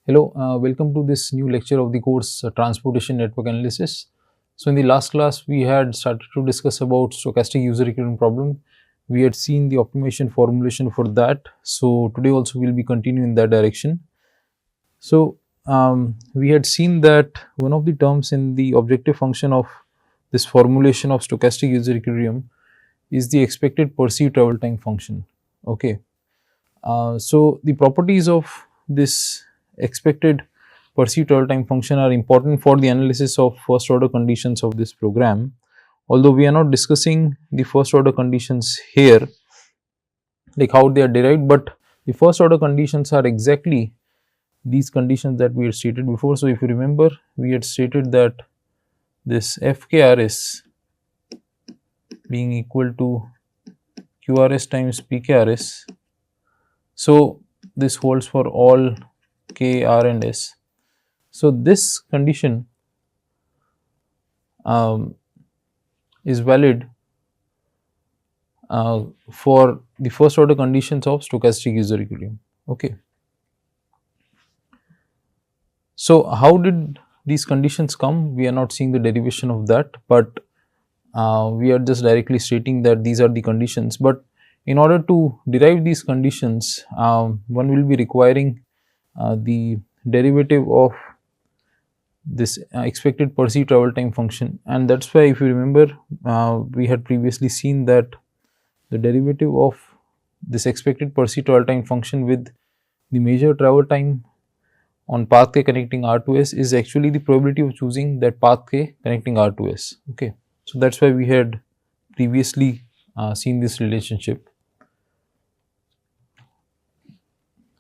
Hello, welcome to this new lecture of the course Transportation Network Analysis. So in the last class, we had started to discuss about stochastic user equivalent problem. We had seen the optimization formulation for that. So today also we will be continuing in that direction. So we had seen that one of the terms in the objective function of this formulation of stochastic user equilibrium is the expected perceived travel time function. Okay. So the properties of this expected perceived travel time function are important for the analysis of first order conditions of this program. Although we are not discussing the first order conditions here, like how they are derived, but the first order conditions are exactly these conditions that we had stated before. So if you remember, we had stated that this FKRS being equal to QRS times PKRS. So this holds for all K, R and S. So this condition is valid for the first order conditions of stochastic user equilibrium. Okay. So how did these conditions come? We are not seeing the derivation of that, but we are just directly stating that these are the conditions. But in order to derive these conditions, one will be requiring the derivative of this expected perceived travel time function, and that is why, if you remember, we had previously seen that the derivative of this expected perceived travel time function with the measured travel time on path K connecting R to S is actually the probability of choosing that path K connecting R to S. Okay. So that is why we had previously seen this relationship.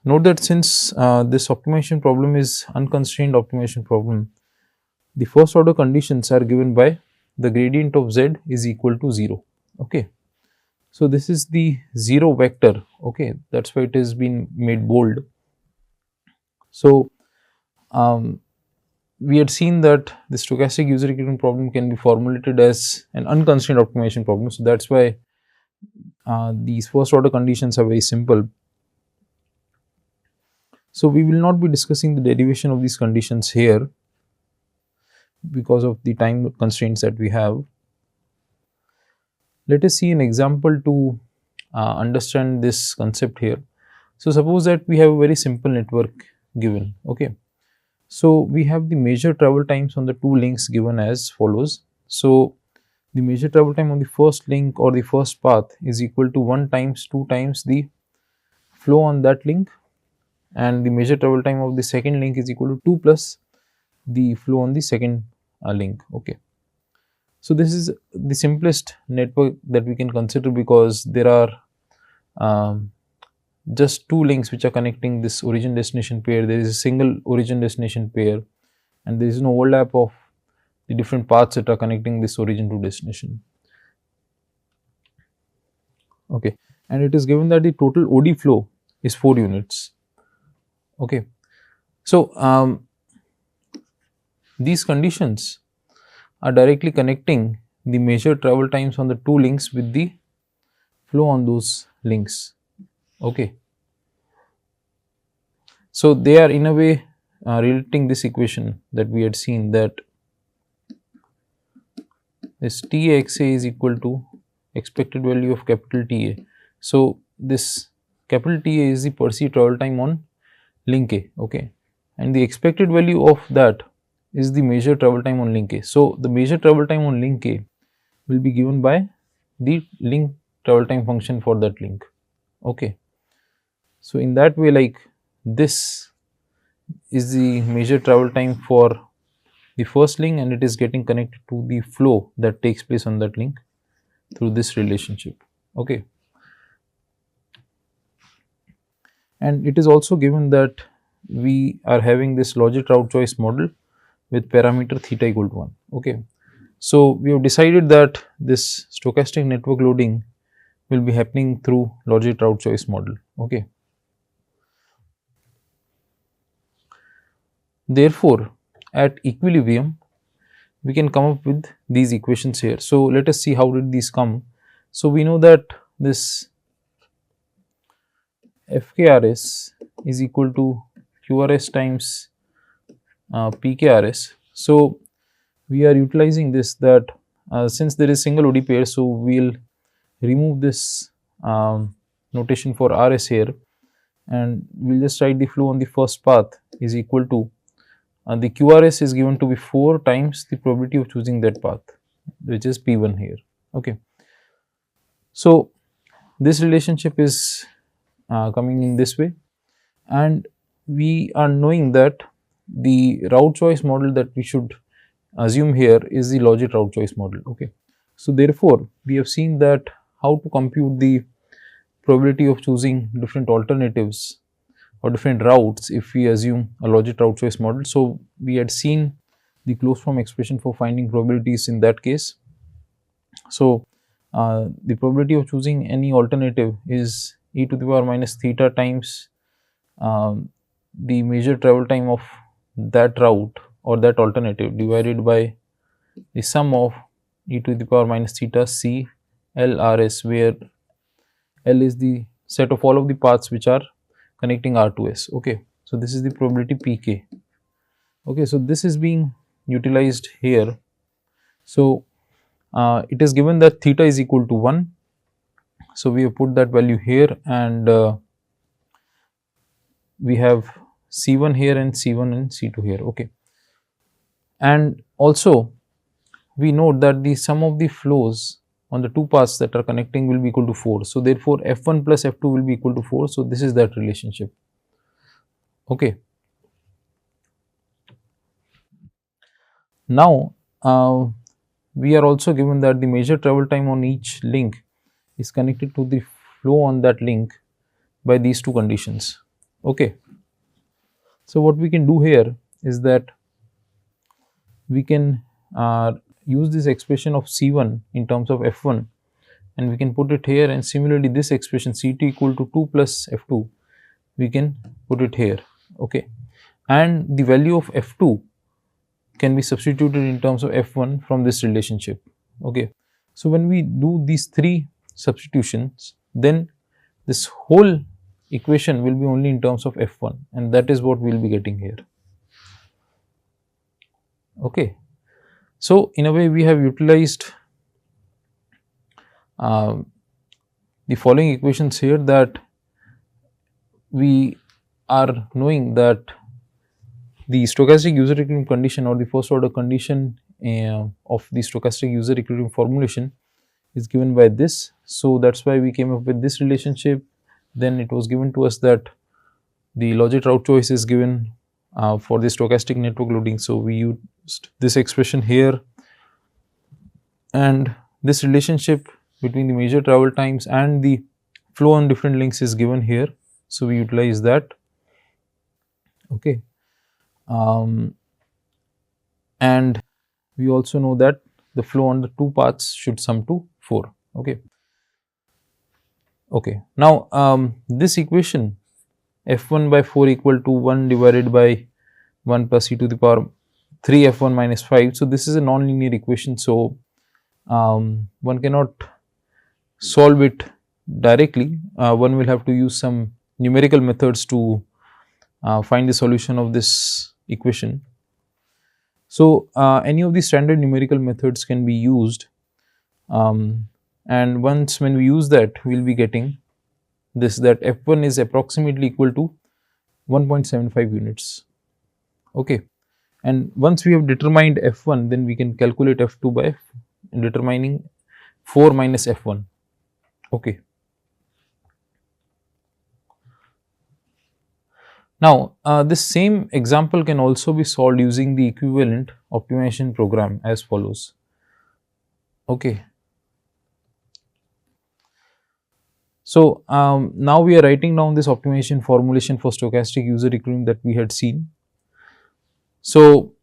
Note that since this optimization problem is unconstrained optimization problem, the first order conditions are given by the gradient of Z is equal to 0. Okay. So this is the 0 vector. Okay. That is why it has been made bold. So we had seen that the stochastic user equivalent problem can be formulated as an unconstrained optimization problem. So that is why these first order conditions are very simple. So we will not be discussing the derivation of these conditions here because of the time constraints that we have. Let us see an example to understand this concept here. So suppose that we have a very simple network given. Okay. So we have the measured travel times on the two links given as follows. So the measured travel time on the first link or the first path is equal to 1 times 2 times the flow on that link, and the measured travel time of the second link is equal to 2 plus the flow on the second link. Okay. So this is the simplest network that we can consider because there are just two links which are connecting this origin destination pair. There is a single origin destination pair and there is no overlap of the different paths that are connecting this origin to destination. Okay. And it is given that the total OD flow is 4 units. Okay. So these conditions are directly connecting the measured travel times on the two links with the flow on those links. Okay. So they are in a way relating this equation that we had seen, that this TXA is equal to expected value of capital TA. So this capital TA is the perceived travel time on link A. Okay. And the expected value of that is the measured travel time on link A. So the measured travel time on link A will be given by the link travel time function for that link. Okay. So in that way, like, this is the measured travel time for the first link and it is getting connected to the flow that takes place on that link through this relationship. Okay. And it is also given that we are having this logit route choice model with parameter theta equal to 1. Okay. So we have decided that this stochastic network loading will be happening through logit route choice model. Okay. Therefore, at equilibrium, we can come up with these equations here. So let us see how did these come. So we know that this FKRS is equal to QRS times PKRS. So we are utilizing this, that since there is single OD pair, so we will remove this notation for RS here, and we will just write the flow on the first path is equal to the QRS is given to be 4 times the probability of choosing that path, which is P1 here. Okay. So this relationship is coming in this way, and we are knowing that the route choice model that we should assume here is the logit route choice model. Okay. So therefore we have seen that how to compute the probability of choosing different alternatives or different routes if we assume a logit route choice model. So we had seen the closed form expression for finding probabilities in that case. So the probability of choosing any alternative is e to the power minus theta times the measure travel time of that route or that alternative divided by the sum of e to the power minus theta C L R S, where L is the set of all of the paths which are connecting R to S. Okay. So this is the probability Pk. Okay. So this is being utilized here. So it is given that theta is equal to 1. So we have put that value here, and we have C1 here and C1 and C2 here. Okay. And also we note that the sum of the flows on the two paths that are connecting will be equal to 4. So therefore F1 plus F2 will be equal to 4. So this is that relationship. Okay. Now we are also given that the measure travel time on each link is connected to the flow on that link by these two conditions. Okay. So what we can do here is that we can use this expression of C1 in terms of F1, and we can put it here, and similarly this expression C2 equal to 2 plus F2 we can put it here. Okay. And the value of F2 can be substituted in terms of F1 from this relationship. Okay. So when we do these three substitutions, then this whole equation will be only in terms of F1, and that is what we will be getting here. Okay. So in a way we have utilized the following equations here, that we are knowing that the stochastic user equilibrium condition or the first order condition of the stochastic user equilibrium formulation is given by this. So that is why we came up with this relationship. Then it was given to us that the logit route choice is given for the stochastic network loading. So we used this expression here, and this relationship between the measure travel times and the flow on different links is given here. So we utilize that. Okay. And we also know that the flow on the two paths should sum to 4. Okay. Okay. Now this equation F1 by 4 equal to 1 divided by 1 plus e to the power 3 F1 minus 5. So this is a non-linear equation. So one cannot solve it directly. One will have to use some numerical methods to find the solution of this equation. So any of the standard numerical methods can be used, and once when we use that, we will be getting this, that F1 is approximately equal to 1.75 units. Okay. And once we have determined F1, then we can calculate F2 by determining 4 minus F1. Okay. Now this same example can also be solved using the equivalent optimization program as follows. Okay. So now we are writing down this optimization formulation for stochastic user equilibrium that we had seen. So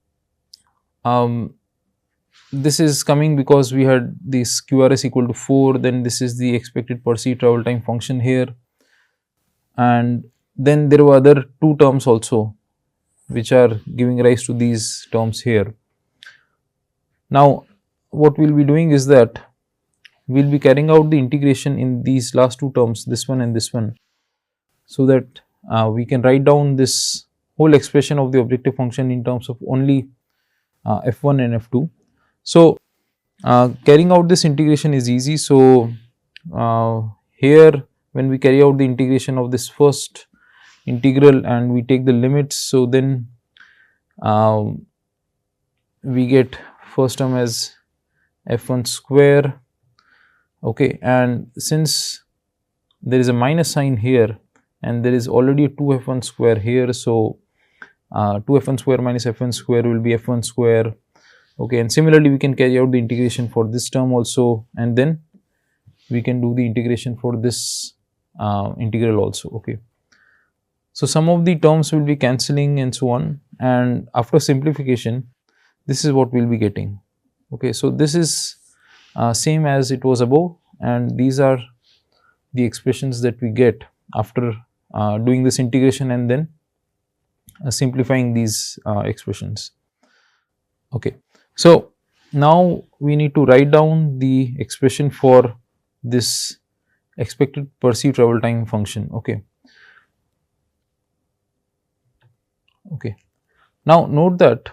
this is coming because we had this QRS equal to 4, then this is the expected perceived travel time function here, and then there were other two terms also which are giving rise to these terms here. Now what we will be doing is that we will be carrying out the integration in these last two terms, this one and this one, so that we can write down this whole expression of the objective function in terms of only f1 and f2. So, carrying out this integration is easy. So, here when we carry out the integration of this first integral and we take the limits, so then we get first term as f1 square, okay, and since there is a minus sign here and there is already 2f1 square here, so 2f1 square minus f1 square will be f1 square, okay, and similarly we can carry out the integration for this term also, and then we can do the integration for this integral also, okay. So, some of the terms will be cancelling and so on, and after simplification this is what we will be getting, okay. So, this is same as it was above, and these are the expressions that we get after doing this integration and then simplifying these expressions, okay. So, now we need to write down the expression for this expected perceived travel time function, okay. Okay. Now, note that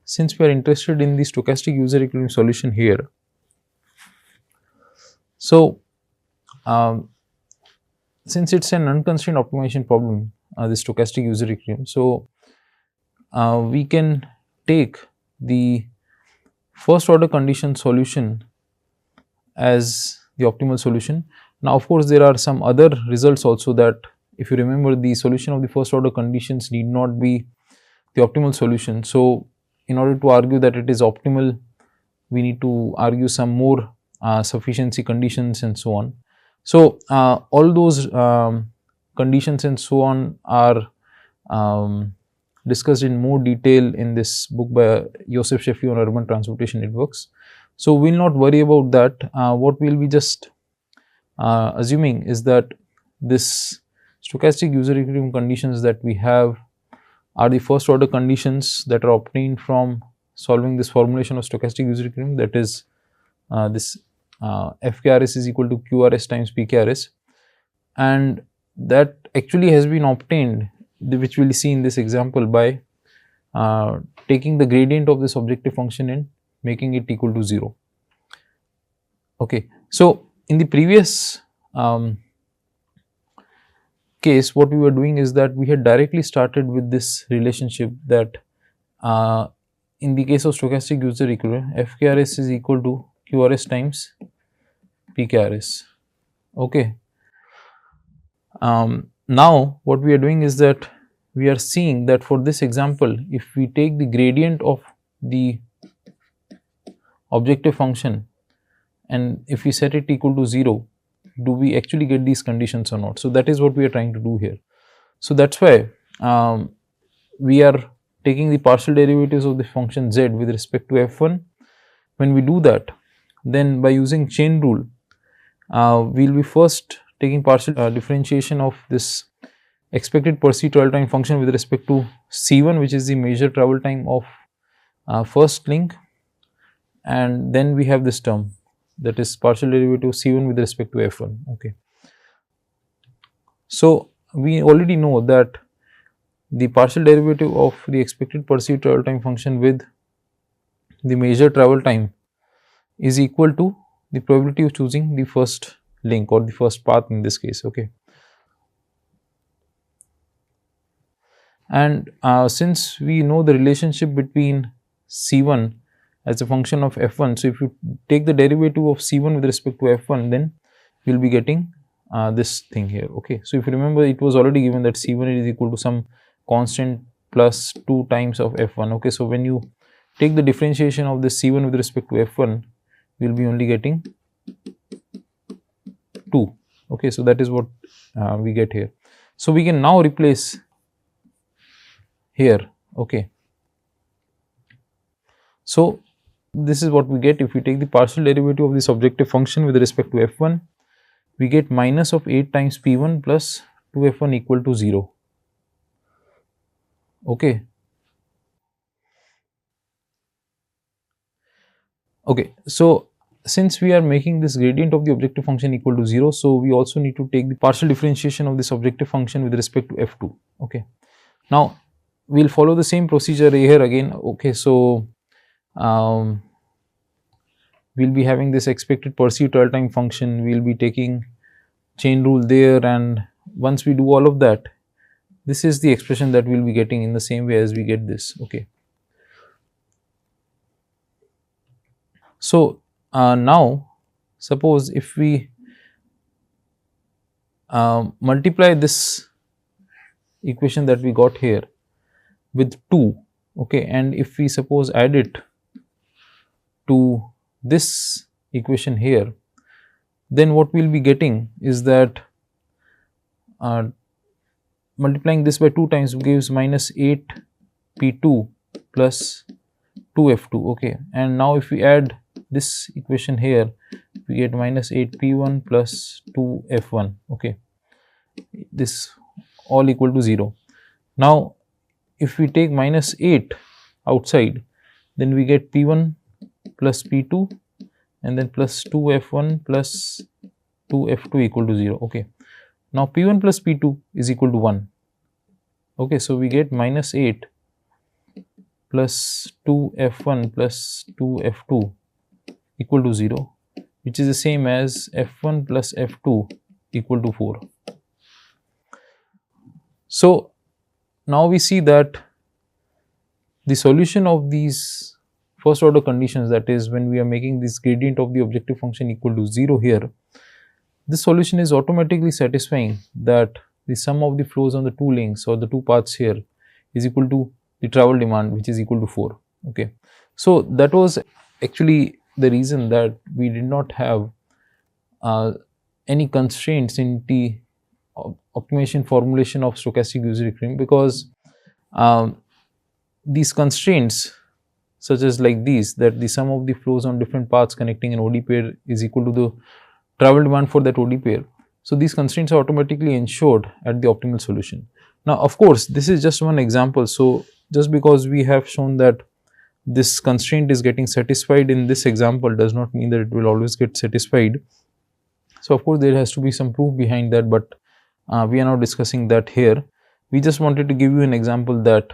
since we are interested in the stochastic user equilibrium solution here, so since it is an unconstrained optimization problem, the stochastic user equilibrium, so we can take the first order condition solution as the optimal solution. Now, of course, there are some other results also that, if you remember, the solution of the first order conditions need not be the optimal solution. So, in order to argue that it is optimal, we need to argue some more sufficiency conditions and so on. So, all those conditions and so on are discussed in more detail in this book by Joseph Sheffi on urban transportation networks. So, we will not worry about that. What we will be just assuming is that this stochastic user equilibrium conditions that we have are the first order conditions that are obtained from solving this formulation of stochastic user equilibrium, that is this FKRS is equal to QRS times PKRS, and that actually has been obtained, which we will see in this example, by taking the gradient of this objective function and making it equal to 0. Okay. So, in the previous case, what we were doing is that we had directly started with this relationship that in the case of stochastic user equilibrium, FKRS is equal to QRS times PKRS. Okay. Now, what we are doing is that we are seeing that for this example, if we take the gradient of the objective function and if we set it equal to 0, do we actually get these conditions or not? So, that is what we are trying to do here. So, that is why we are taking the partial derivatives of the function z with respect to f1. When we do that, then by using chain rule, we will be first taking partial differentiation of this expected perceived travel time function with respect to c1, which is the measured travel time of first link, and then we have this term, that is partial derivative of c1 with respect to f1. Okay. So, we already know that the partial derivative of the expected perceived travel time function with the measured travel time is equal to the probability of choosing the first link or the first path in this case. Okay. And since we know the relationship between c1 as a function of f1, so if you take the derivative of c1 with respect to f1, then you will be getting this thing here. Okay. So, if you remember, it was already given that c1 is equal to some constant plus 2 times of f1. Okay. So, when you take the differentiation of this c1 with respect to f1, we will be only getting 2. Okay. So, that is what we get here. So, we can now replace here. Okay. So, this is what we get if we take the partial derivative of this objective function with respect to f1, we get minus of 8 times p1 plus 2f1 equal to 0. Okay. Okay. So, since we are making this gradient of the objective function equal to 0, so we also need to take the partial differentiation of this objective function with respect to f2. Okay. Now we will follow the same procedure here again. Okay, so we will be having this expected perceived dwell time function, we will be taking chain rule there, and once we do all of that, this is the expression that we will be getting in the same way as we get this. Okay. So now suppose if we multiply this equation that we got here with 2, okay, and if we suppose add it to this equation here, then what we will be getting is that multiplying this by 2 times gives minus 8p2 plus 2f2. Okay, and now if we add this equation here, we get minus 8p1 plus 2f1. Okay, this all equal to 0. Now if we take minus 8 outside, then we get p1 plus p2 and then plus 2f1 plus 2f2 equal to 0. Okay, now p1 plus p2 is equal to 1. Okay, so we get minus 8 plus 2f1 plus 2f2 equal to 0, which is the same as f1 plus f2 equal to 4. So now we see that the solution of these first order conditions, that is when we are making this gradient of the objective function equal to 0 here, this solution is automatically satisfying that the sum of the flows on the two links or the two paths here is equal to the travel demand, which is equal to 4. Okay, so that was actually the reason that we did not have any constraints in the optimization formulation of stochastic user equilibrium, because these constraints such as like these, that the sum of the flows on different paths connecting an OD pair is equal to the travel demand for that OD pair. So these constraints are automatically ensured at the optimal solution. Now of course this is just one example, so just because we have shown that this constraint is getting satisfied in this example does not mean that it will always get satisfied. So of course there has to be some proof behind that, but we are not discussing that here. We just wanted to give you an example that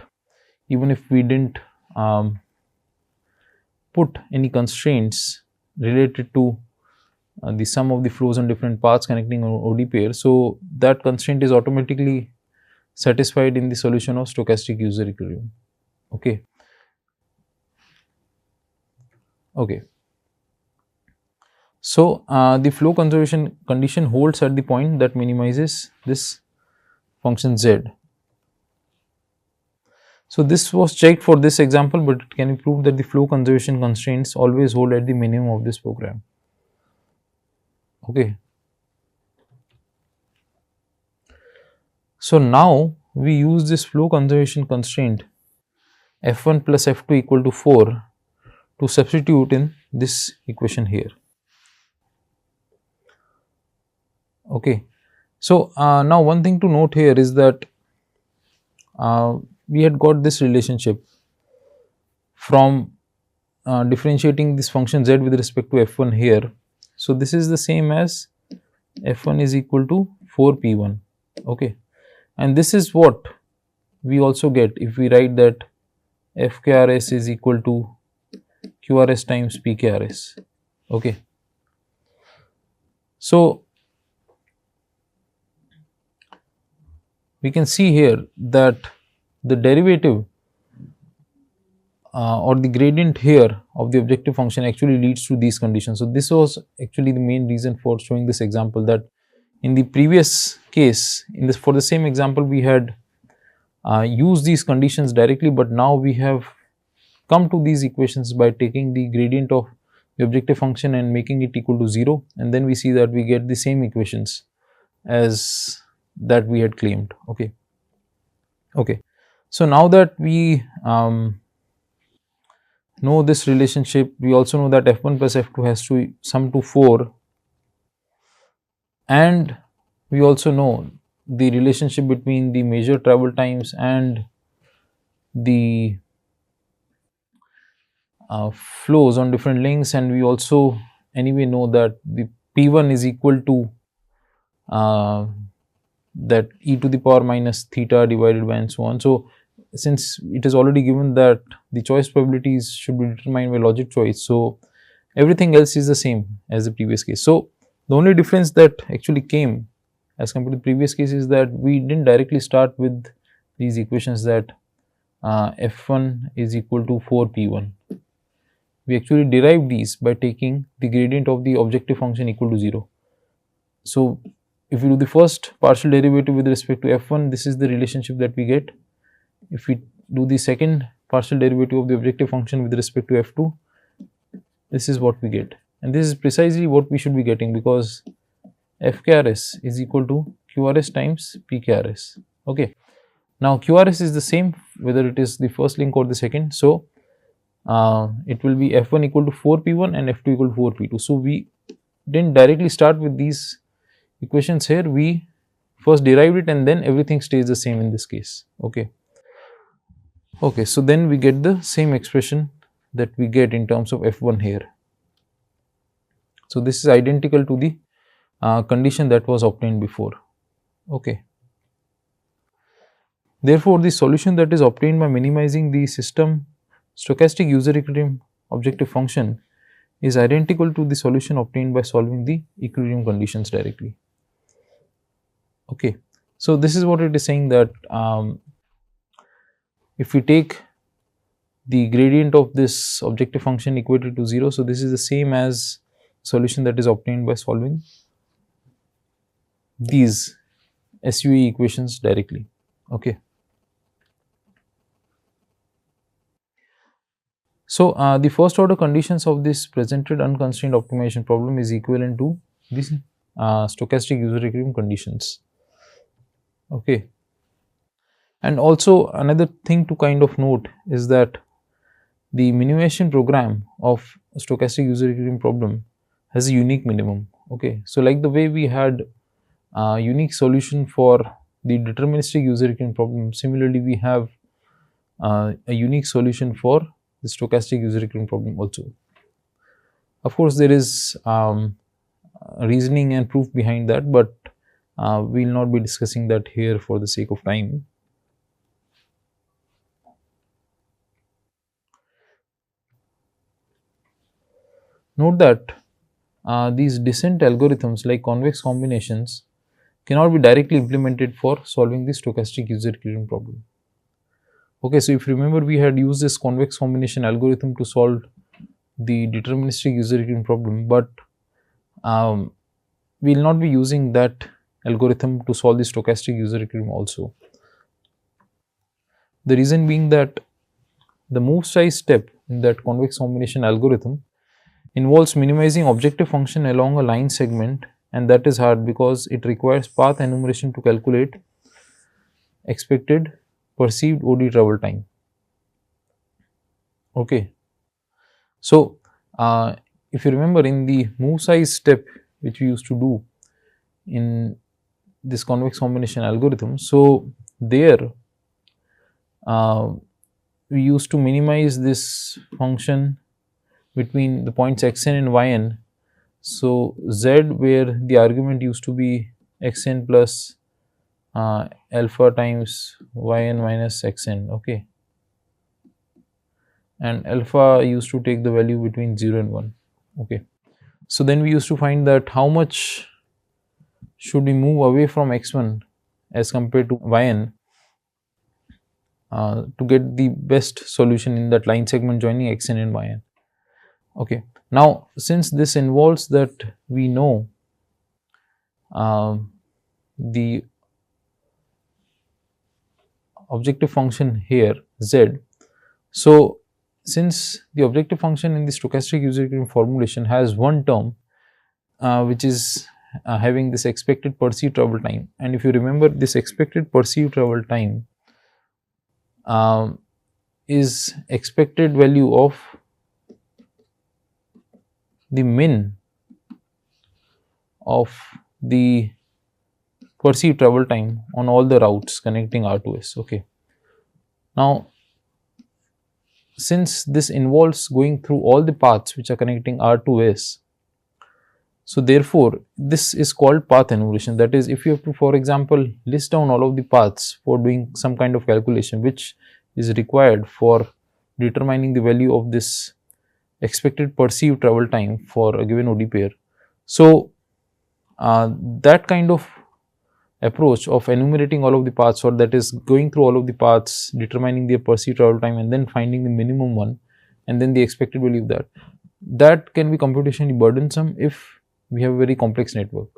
even if we didn't put any constraints related to the sum of the flows on different paths connecting an OD pair, so that constraint is automatically satisfied in the solution of stochastic user equilibrium. Okay. Okay. So the flow conservation condition holds at the point that minimizes this function z. So this was checked for this example, but it can be proved that the flow conservation constraints always hold at the minimum of this program. Okay. So now we use this flow conservation constraint f1 plus f2 equal to 4 to substitute in this equation here. Okay. So now one thing to note here is that we had got this relationship from differentiating this function z with respect to f1 here. So this is the same as f1 is equal to 4p1. Okay, and this is what we also get if we write that fkrs is equal to qrs times pkrs. Okay, so we can see here that the derivative or the gradient here of the objective function actually leads to these conditions. So this was actually the main reason for showing this example, that in the previous case, in this, for the same example, we had used these conditions directly, but now we have come to these equations by taking the gradient of the objective function and making it equal to 0, and then we see that we get the same equations as that we had claimed. Okay. Okay. So now that we know this relationship, we also know that f1 plus f2 has to sum to 4, and we also know the relationship between the measured travel times and the flows on different links, and we also anyway know that the P1 is equal to that e to the power minus theta divided by and so on. So, since it is already given that the choice probabilities should be determined by logic choice, so everything else is the same as the previous case. So, the only difference that actually came as compared to the previous case is that we didn't directly start with these equations that f1 is equal to 4p1. We actually derived these by taking the gradient of the objective function equal to 0. So, if we do the first partial derivative with respect to f1, this is the relationship that we get. If we do the second partial derivative of the objective function with respect to f2, this is what we get, and this is precisely what we should be getting, because fkrs is equal to qrs times pkrs. Okay. Now, qrs is the same whether it is the first link or the second. So, it will be f1 equal to 4p1 and f2 equal to 4p2. So, we didn't directly start with these equations here, we first derived it and then everything stays the same in this case. Okay. Okay, so then we get the same expression that we get in terms of f1 here. So, this is identical to the condition that was obtained before. Okay. Therefore, the solution that is obtained by minimizing the system stochastic user equilibrium objective function is identical to the solution obtained by solving the equilibrium conditions directly. Okay. So, this is what it is saying, that if we take the gradient of this objective function equated to 0, so this is the same as solution that is obtained by solving these SUE equations directly. Okay. So, the first order conditions of this presented unconstrained optimization problem is equivalent to these stochastic user equilibrium conditions. Okay. And also another thing to kind of note is that the minimization program of stochastic user equilibrium problem has a unique minimum. Okay. So, like the way we had a unique solution for the deterministic user equilibrium problem, similarly we have a unique solution for the stochastic user equilibrium problem also. Of course, there is reasoning and proof behind that, but we will not be discussing that here for the sake of time. Note that these descent algorithms like convex combinations cannot be directly implemented for solving the stochastic user equilibrium problem. Okay, so if you remember, we had used this convex combination algorithm to solve the deterministic user equilibrium problem, but we will not be using that algorithm to solve the stochastic user equilibrium also. The reason being that the move size step in that convex combination algorithm involves minimizing objective function along a line segment, and that is hard because it requires path enumeration to calculate expected perceived OD travel time. Okay. So, if you remember, in the move size step which we used to do in this convex combination algorithm, so there we used to minimize this function between the points xn and yn. So, z where the argument used to be xn plus alpha times yn minus xn, okay, and alpha used to take the value between 0 and 1, okay. So, then we used to find that how much should we move away from x1 as compared to yn to get the best solution in that line segment joining xn and yn. Okay. Now, since this involves that we know the objective function here z, so since the objective function in the stochastic user equilibrium formulation has one term which is having this expected perceived travel time, and if you remember, this expected perceived travel time is expected value of the min of the perceived travel time on all the routes connecting R to S. Okay. Now, since this involves going through all the paths which are connecting R to S, So therefore, this is called path enumeration. That is, if you have to, for example, list down all of the paths for doing some kind of calculation which is required for determining the value of this expected perceived travel time for a given OD pair. So that kind of approach of enumerating all of the paths, or that is going through all of the paths, determining their perceived travel time and then finding the minimum one and then the expected value of that, that can be computationally burdensome if we have a very complex network.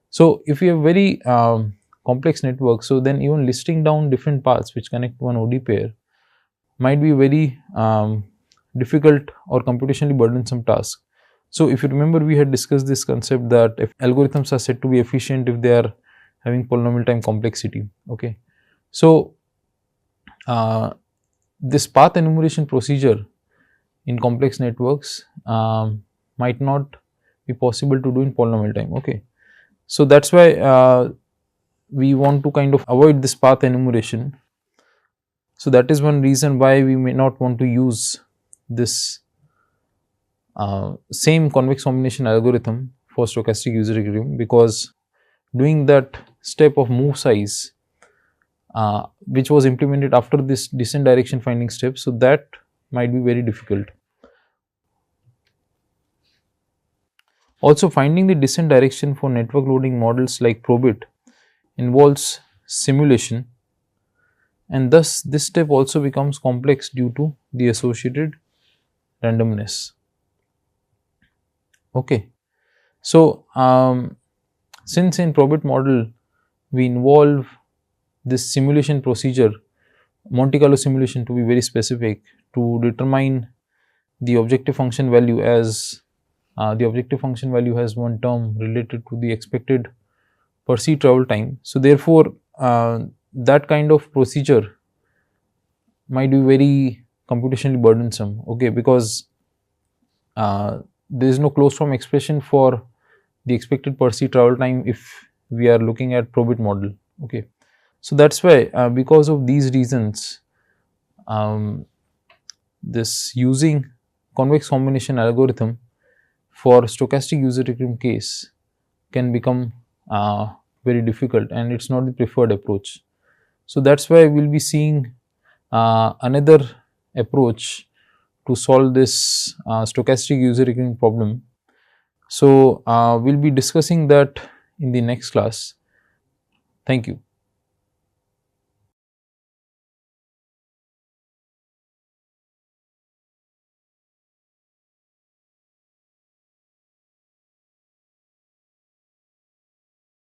So if we have very complex network, so then even listing down different paths which connect one OD pair might be very difficult or computationally burdensome task. So if you remember, we had discussed this concept that if algorithms are said to be efficient if they are having polynomial time complexity. Okay, so this path enumeration procedure in complex networks might not be possible to do in polynomial time. Okay, so that's why we want to kind of avoid this path enumeration. So that is one reason why we may not want to use this same convex combination algorithm for stochastic user equilibrium, because doing that step of move size which was implemented after this descent direction finding step, so that might be very difficult. Also, finding the descent direction for network loading models like Probit involves simulation, and thus this step also becomes complex due to the associated randomness. Okay, so since in Probit model we involve this simulation procedure, Monte Carlo simulation, to be very specific, to determine the objective function value as the objective function value has one term related to the expected perceived travel time. So therefore, that kind of procedure might be very computationally burdensome. Okay, because there is no closed form expression for the expected perceived travel time if we are looking at Probit model. Okay, so that's why because of these reasons, this using convex combination algorithm for stochastic user equilibrium case can become very difficult, and it's not the preferred approach. So that's why we'll be seeing another approach to solve this stochastic user equilibrium problem. So we'll be discussing that in the next class. Thank you.